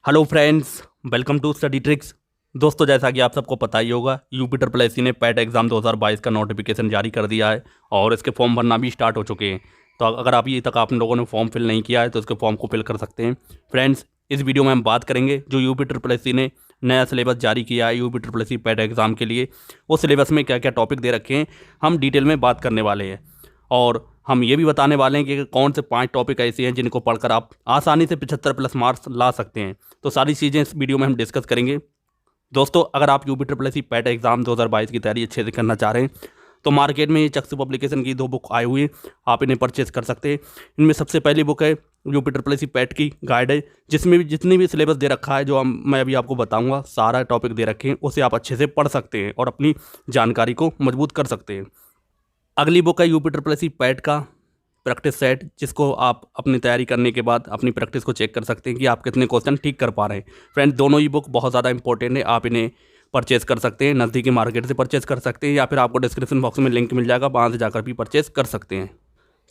Hello friends, welcome to study tricks. दोस्तों, जैसा कि आप सबको पता ही होगा, यूपी ट्रिपल एस सी ने पैट एग्ज़ाम 2022 का नोटिफिकेशन जारी कर दिया है और इसके फॉर्म भरना भी स्टार्ट हो चुके हैं। तो अगर अभी तक आप लोगों ने फॉर्म फिल नहीं किया है तो इसके फॉर्म को फिल कर सकते हैं। फ्रेंड्स, इस वीडियो में हम बात करेंगे जो यूपी ट्रिपल एस सी ने नया सिलेबस जारी किया है UP triple S C PET exam के लिए। वो सिलेबस में क्या क्या टॉपिक दे रखे हैं हम डिटेल में बात करने वाले हैं, और हम ये भी बताने वाले हैं कि कौन से 5 टॉपिक ऐसे हैं जिनको पढ़कर आप आसानी से 75+ मार्क्स ला सकते हैं। तो सारी चीज़ें इस वीडियो में हम डिस्कस करेंगे। दोस्तों, अगर आप UP triple S C PET exam 2022 की तैयारी अच्छे से करना चाह रहे हैं तो मार्केट में ये चक्षु पब्लिकेशन की 2 बुक आई हुई हैं, आप इन्हें परचेज कर सकते हैं। इनमें सबसे पहली बुक है UP triple S C PET की गाइड है, जिसमें भी जितनी भी सिलेबस दे रखा है जो मैं अभी आपको बताऊंगा, सारा टॉपिक दे रखे हैं, उसे आप अच्छे से पढ़ सकते हैं और अपनी जानकारी को मजबूत कर सकते हैं। अगली बुक है UP triple S C PET का प्रैक्टिस सेट, जिसको आप अपनी तैयारी करने के बाद अपनी प्रैक्टिस को चेक कर सकते हैं कि आप कितने क्वेश्चन ठीक कर पा रहे हैं। फ्रेंड्स, दोनों ही बुक बहुत ज़्यादा इंपॉर्टेंट है, आप इन्हें परचेज कर सकते हैं, नज़दीकी मार्केट से परचेज कर सकते हैं या फिर आपको डिस्क्रिप्शन बॉक्स में लिंक मिल जाएगा, वहाँ से जाकर भी परचेज कर सकते हैं।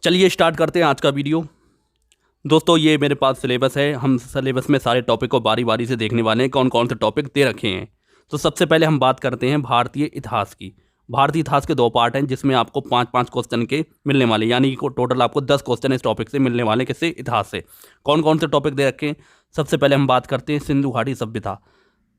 चलिए स्टार्ट करते हैं आज का वीडियो। दोस्तों, ये मेरे पास सिलेबस है, हम सिलेबस में सारे टॉपिक को बारी बारी से देखने वाले हैं, कौन कौन से टॉपिक दे रखे हैं। तो सबसे पहले हम बात करते हैं भारतीय इतिहास की। भारतीय इतिहास के 2 पार्ट हैं, जिसमें आपको 5-5 क्वेश्चन के मिलने वाले, यानी कि टोटल आपको 10 क्वेश्चन इस टॉपिक से मिलने वाले। किससे? इतिहास से। कौन कौन से टॉपिक दे रखे हैं? सबसे पहले हम बात करते हैं सिंधु घाटी सभ्यता।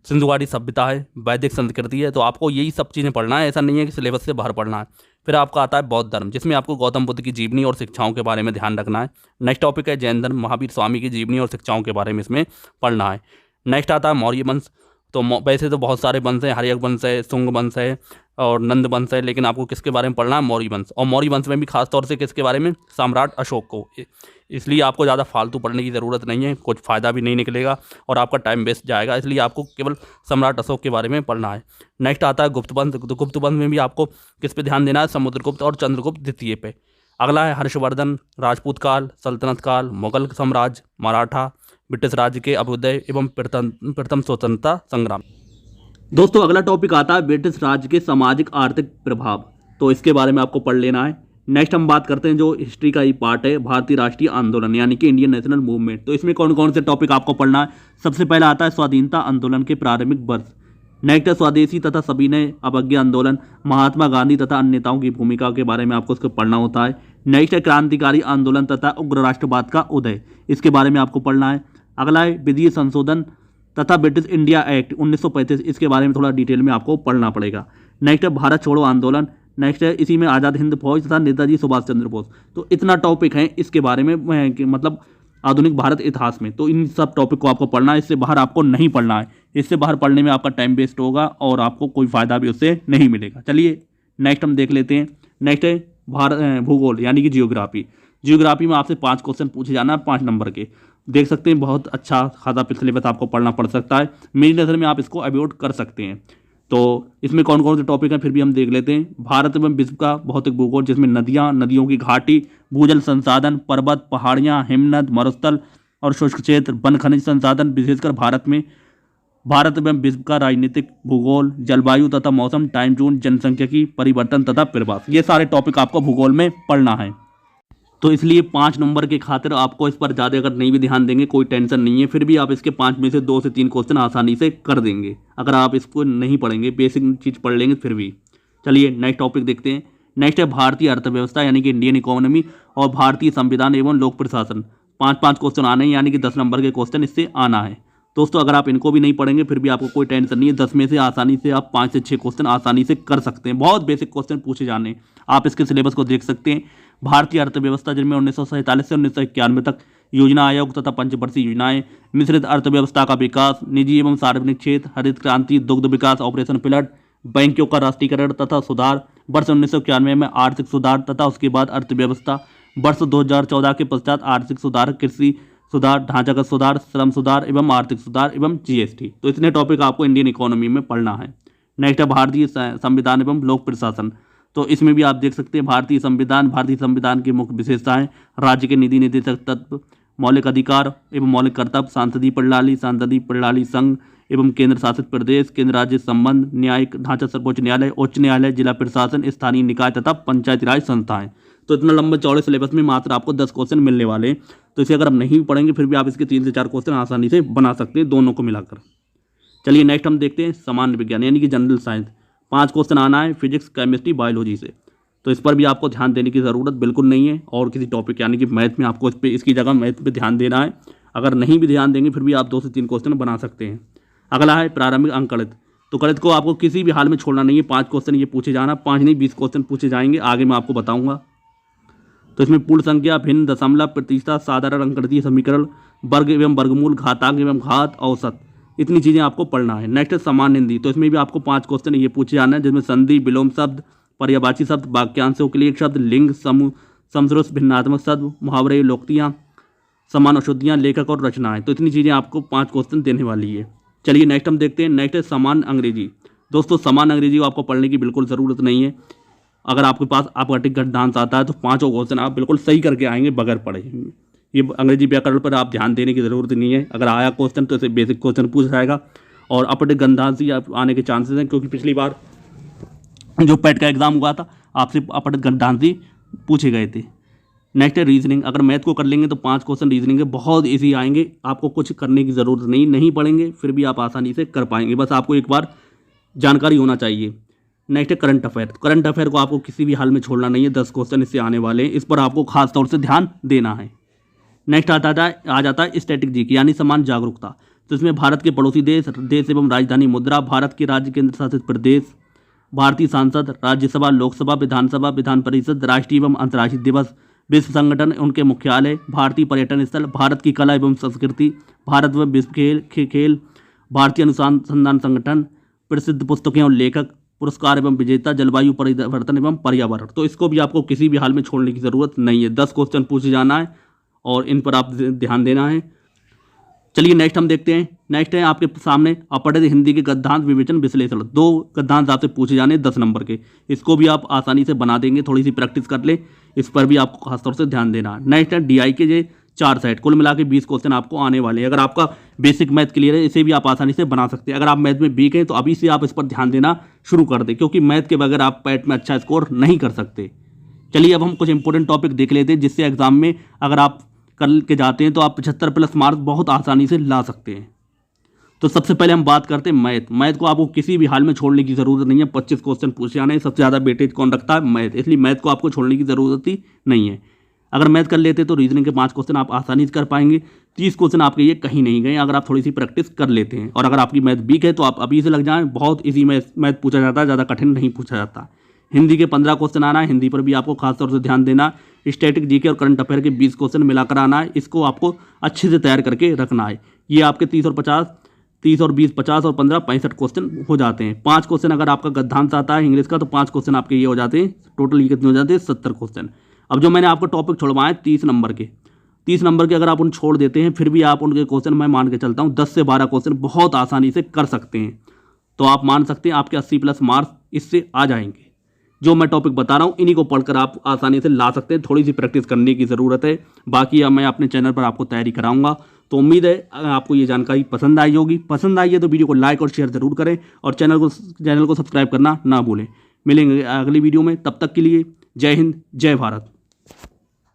सिंधु घाटी सभ्यता है, वैदिक संस्कृति है, तो आपको यही सब चीज़ें पढ़ना है, ऐसा नहीं है कि सिलेबस से बाहर पढ़ना है। फिर आपका आता है बौद्ध धर्म, जिसमें आपको गौतम बुद्ध की जीवनी और शिक्षाओं के बारे में ध्यान रखना है। नेक्स्ट टॉपिक है जैन धर्म, महावीर स्वामी की जीवनी और शिक्षाओं के बारे में इसमें पढ़ना है। नेक्स्ट आता है मौर्य वंश। तो वैसे तो बहुत सारे वंश हैं, हर्यक वंश है, शुंग वंश है और नंद वंश है, लेकिन आपको किसके बारे में पढ़ना है? मौर्य वंश। और मौर्य वंश में भी खास तौर से किसके बारे में? सम्राट अशोक को। इसलिए आपको ज़्यादा फालतू पढ़ने की ज़रूरत नहीं है, कुछ फ़ायदा भी नहीं निकलेगा और आपका टाइम वेस्ट जाएगा, इसलिए आपको केवल सम्राट अशोक के बारे में पढ़ना है। नेक्स्ट आता है गुप्त वंश। तो गुप्त वंश में भी आपको किस पे ध्यान देना है? समुद्रगुप्त और चंद्रगुप्त द्वितीय पे। अगला है हर्षवर्धन, राजपूत काल, सल्तनत काल, मुगल साम्राज्य, मराठा, ब्रिटिश राज्य के अभ्युदय एवं प्रथम स्वतंत्रता संग्राम। दोस्तों, अगला टॉपिक आता है ब्रिटिश राज्य के सामाजिक आर्थिक प्रभाव, तो इसके बारे में आपको पढ़ लेना है। नेक्स्ट हम बात करते हैं जो हिस्ट्री का ही पार्ट है, भारतीय राष्ट्रीय आंदोलन यानी कि इंडियन नेशनल मूवमेंट। तो इसमें कौन कौन से टॉपिक आपको पढ़ना है? सबसे पहला आता है स्वाधीनता आंदोलन के प्रारंभिक वर्ष। नेक्स्ट है स्वदेशी तथा सविनय अवज्ञा आंदोलन, महात्मा गांधी तथा अन्य नेताओं की भूमिका के बारे में आपको इसको पढ़ना होता है। नेक्स्ट है क्रांतिकारी आंदोलन तथा उग्र राष्ट्रवाद का उदय, इसके बारे में आपको पढ़ना है। अगला है विधीय संशोधन तथा ब्रिटिश इंडिया एक्ट 1935, इसके बारे में थोड़ा डिटेल में आपको पढ़ना पड़ेगा। नेक्स्ट है भारत छोड़ो आंदोलन। नेक्स्ट है इसी में आज़ाद हिंद फौज तथा नेताजी सुभाष चंद्र बोस। तो इतना टॉपिक है इसके बारे में मतलब आधुनिक भारत इतिहास में, तो इन सब टॉपिक को आपको पढ़ना है, इससे बाहर आपको नहीं पढ़ना है। इससे बाहर पढ़ने में आपका टाइम वेस्ट होगा और आपको कोई फ़ायदा भी उससे नहीं मिलेगा। चलिए नेक्स्ट हम देख लेते हैं। नेक्स्ट है भारत भूगोल यानी कि जियोग्राफी। जियोग्राफी में आपसे 5 क्वेश्चन पूछे जाना है, 5 नंबर के। देख सकते हैं बहुत अच्छा खासा सिलेबस आपको पढ़ना पड़ सकता है, मेरी नज़र में आप इसको अवॉइड कर सकते हैं। तो इसमें कौन कौन से टॉपिक हैं फिर भी हम देख लेते हैं। भारत एवं विश्व का भौतिक भूगोल, जिसमें नदियाँ, नदियों की घाटी, भूजल संसाधन, पर्वत, पहाड़ियाँ, हिमनद, मरुस्थल और शुष्क क्षेत्र, वन खनिज संसाधन, विशेषकर भारत में। भारत एवं विश्व का राजनीतिक भूगोल, जलवायु तथा मौसम, टाइम जोन, जनसंख्यिकी परिवर्तन तथा प्रवास, ये सारे टॉपिक आपको भूगोल में पढ़ना है। तो इसलिए 5 नंबर के खातिर आपको इस पर ज़्यादा अगर नहीं भी ध्यान देंगे कोई टेंशन नहीं है, फिर भी आप इसके 5 में से 2 से 3 क्वेश्चन आसानी से कर देंगे अगर आप इसको नहीं पढ़ेंगे, बेसिक चीज़ पढ़ लेंगे फिर भी। चलिए नेक्स्ट टॉपिक देखते हैं। नेक्स्ट है भारतीय अर्थव्यवस्था यानी कि इंडियन इकोनॉमी और भारतीय संविधान एवं लोक प्रशासन। 5-5 क्वेश्चन आने हैं, यानी कि 10 नंबर के क्वेश्चन इससे आना है। दोस्तों, अगर आप इनको भी नहीं पढ़ेंगे फिर भी आपको कोई टेंशन नहीं है, 10 में से आसानी से आप 5 से 6 क्वेश्चन आसानी से कर सकते हैं। बहुत बेसिक क्वेश्चन पूछे जाने, आप इसके सिलेबस को देख सकते हैं। भारतीय अर्थव्यवस्था, जिनमें 1947 से 1991 तक योजना आयोग तथा पंचवर्षीय योजनाएं, मिश्रित अर्थव्यवस्था का विकास, निजी एवं सार्वजनिक क्षेत्र, हरित क्रांति, दुग्ध विकास, ऑपरेशन फ्लड, बैंकों का राष्ट्रीयकरण तथा सुधार, वर्ष 1991 में आर्थिक सुधार तथा उसके बाद अर्थव्यवस्था, वर्ष 2014 के पश्चात आर्थिक सुधार, कृषि सुधार, ढांचागत सुधार, श्रम सुधार एवं आर्थिक सुधार एवं जीएसटी। तो इतने टॉपिक आपको इंडियन इकोनॉमी में पढ़ना है। नेक्स्ट है भारतीय संविधान एवं लोक प्रशासन। तो इसमें भी आप देख सकते हैं भारतीय संविधान की मुख्य विशेषताएं, राज्य के निधि निदेशक तत्व, मौलिक अधिकार एवं मौलिक कर्तव्य, सांसदीय प्रणाली, संघ एवं केंद्र शासित प्रदेश, केंद्र राज्य संबंध, न्यायिक ढांचा, सर्वोच्च न्यायालय, उच्च न्यायालय, जिला प्रशासन, स्थानीय निकाय तथा पंचायती राज संस्थाएं। तो इतना लंबे चौड़े सिलेबस में मात्र आपको 10 क्वेश्चन मिलने वाले हैं। तो इसे अगर आप नहीं भी पढ़ेंगे फिर भी आप इसके 3 से 4 क्वेश्चन आसानी से बना सकते हैं दोनों को मिलाकर। चलिए नेक्स्ट हम देखते हैं सामान्य विज्ञान यानी कि जनरल साइंस। 5 क्वेश्चन आना है फिजिक्स, केमिस्ट्री, बायोलॉजी से। तो इस पर भी आपको ध्यान देने की ज़रूरत बिल्कुल नहीं है, और किसी टॉपिक यानी कि मैथ में आपको इसकी जगह मैथ पे ध्यान देना है। अगर नहीं भी ध्यान देंगे फिर भी आप 2 से 3 क्वेश्चन बना सकते हैं। अगला है प्रारंभिक अंकगणित। तो गणित को आपको किसी भी हाल में छोड़ना नहीं है, 5 क्वेश्चन ये पूछे जाना, 5 नहीं 20 क्वेश्चन पूछे जाएंगे, आगे मैं आपको बताऊंगा। तो इसमें पूर्ण संख्या, भिन्न, दशमलव, प्रतिशत, साधारण अंकगणितीय समीकरण, वर्ग एवं वर्गमूल, घातांक एवं घात, औसत, इतनी चीज़ें आपको पढ़ना है। नेक्स्ट है सामान्य हिंदी। तो इसमें भी आपको 5 क्वेश्चन ये पूछे जाना है, जिसमें संधि, विलोम शब्द, पर्यायवाची शब्द, वाक्यांशों के लिए एक शब्द, लिंग, समूह, समसदृश, भिन्नात्मक शब्द, मुहावरे, लोकोक्तियाँ, समान अशुद्धियाँ, लेखक और रचनाएं। तो इतनी चीज़ें आपको 5 क्वेश्चन देने वाली है। चलिए नेक्स्ट हम देखते हैं। नेक्स्ट है सामान्य अंग्रेजी। दोस्तों सामान्य अंग्रेजी को आपको पढ़ने की बिल्कुल ज़रूरत नहीं है। अगर आपके पास अपघटित घटांश आता है तो 5 क्वेश्चन आप बिल्कुल सही करके आएंगे बगैर पढ़े। ये अंग्रेजी व्याकरण पर आप ध्यान देने की ज़रूरत नहीं है। अगर आया क्वेश्चन तो इसे बेसिक क्वेश्चन पूछा जाएगा, और अपघटित घटांश ही आने के चांसेस हैं, क्योंकि पिछली बार जो पैट का एग्जाम हुआ था आपसे अपघटित घटांश ही पूछे गए थे। नेक्स्ट है रीजनिंग। अगर मैथ को कर लेंगे तो 5 क्वेश्चन रीजनिंग के बहुत ईजी आएंगे, आपको कुछ करने की ज़रूरत नहीं पढ़ेंगे फिर भी आप आसानी से कर पाएंगे, बस आपको एक बार जानकारी होना चाहिए। नेक्स्ट है करंट अफेयर। करंट अफेयर को आपको किसी भी हाल में छोड़ना नहीं है, 10 क्वेश्चन इससे आने वाले हैं, इस पर आपको खास तौर से ध्यान देना है। नेक्स्ट आ जाता है स्टैटिक जीके यानी समान जागरूकता। तो इसमें भारत के पड़ोसी देश एवं राजधानी मुद्रा, भारत के राज्य केंद्र शासित प्रदेश, भारतीय सांसद, राज्यसभा, लोकसभा, विधानसभा, विधान परिषद, राष्ट्रीय एवं अंतर्राष्ट्रीय दिवस, विश्व संगठन, उनके मुख्यालय, भारतीय पर्यटन स्थल, भारत की कला एवं संस्कृति, भारत व विश्व खेल, भारतीय अनुसंधान संगठन, प्रसिद्ध पुस्तकें और लेखक, पुरस्कार एवं विजेता, जलवायु परिवर्तन एवं पर्यावरण। तो इसको भी आपको किसी भी हाल में छोड़ने की ज़रूरत नहीं है, 10 क्वेश्चन पूछे जाना है और इन पर आप ध्यान देना है। चलिए नेक्स्ट हम देखते हैं। नेक्स्ट है आपके सामने अपठित हिंदी के गद्यांश विवेचन विश्लेषण। 2 गद्यांश आपसे पूछे जाने 10 नंबर के, इसको भी आप आसानी से बना देंगे, थोड़ी सी प्रैक्टिस कर ले, इस पर भी आपको खासतौर से ध्यान देना है। नेक्स्ट है DI के जे 4 सेट, कुल मिला के 20 क्वेश्चन आपको आने वाले हैं। अगर आपका बेसिक मैथ क्लियर है इसे भी आप आसानी से बना सकते हैं। अगर आप मैथ में वीक हैं तो अभी से आप इस पर ध्यान देना शुरू कर दें, क्योंकि मैथ के बगैर आप पैट में अच्छा स्कोर नहीं कर सकते। चलिए अब हम कुछ इंपॉर्टेंट टॉपिक देख लेते हैं, जिससे एग्जाम में अगर आप कर के जाते हैं तो आप 75+ मार्क्स बहुत आसानी से ला सकते हैं। तो सबसे पहले हम बात करते हैं मैथ को आपको किसी भी हाल में छोड़ने की ज़रूरत नहीं है, 25 क्वेश्चन पूछे जाने हैं। सबसे ज़्यादा वेटेज कौन रखता है? मैथ, इसलिए मैथ को आपको छोड़ने की ज़रूरत ही नहीं है। अगर मैथ कर लेते तो रीजनिंग के 5 क्वेश्चन आप आसानी से कर पाएंगे, 30 क्वेश्चन आपके ये कहीं नहीं गए अगर आप थोड़ी सी प्रैक्टिस कर लेते हैं। और अगर आपकी मैथ वीक है तो आप अभी से लग जाएं, बहुत ईजी मैथ पूछा जाता है, ज़्यादा कठिन नहीं पूछा जाता। हिंदी के 15 क्वेश्चन आना है, हिंदी पर भी आपको खासतौर से ध्यान देना। स्टैटिक जीके और करंट अफेयर के 20 क्वेश्चन मिलाकर आना है, इसको आपको अच्छे से तैयार करके रखना है। ये आपके 30 और 20 50 और 15 65 क्वेश्चन हो जाते हैं। 5 क्वेश्चन अगर आपका गद्यांश आता है इंग्लिश का तो 5 क्वेश्चन आपके ये हो जाते हैं, टोटल ये कितने हो जाते हैं? 70 क्वेश्चन। अब जो मैंने आपको टॉपिक छोड़वाए 30 नंबर के अगर आप उन छोड़ देते हैं फिर भी आप उनके क्वेश्चन मैं मान के चलता हूँ 10 से 12 क्वेश्चन बहुत आसानी से कर सकते हैं। तो आप मान सकते हैं आपके 80+ मार्क्स इससे आ जाएंगे। जो मैं टॉपिक बता रहा हूँ इन्हीं को पढ़कर आप आसानी से ला सकते हैं, थोड़ी सी प्रैक्टिस करने की ज़रूरत है। बाकी अब मैं अपने चैनल पर आपको तैयारी कराऊंगा। तो उम्मीद है अगर आपको ये जानकारी पसंद आई होगी। पसंद आई है तो वीडियो को लाइक और शेयर ज़रूर करें और चैनल को सब्सक्राइब करना ना भूलें। मिलेंगे अगली वीडियो में, तब तक के लिए जय हिंद, जय भारत।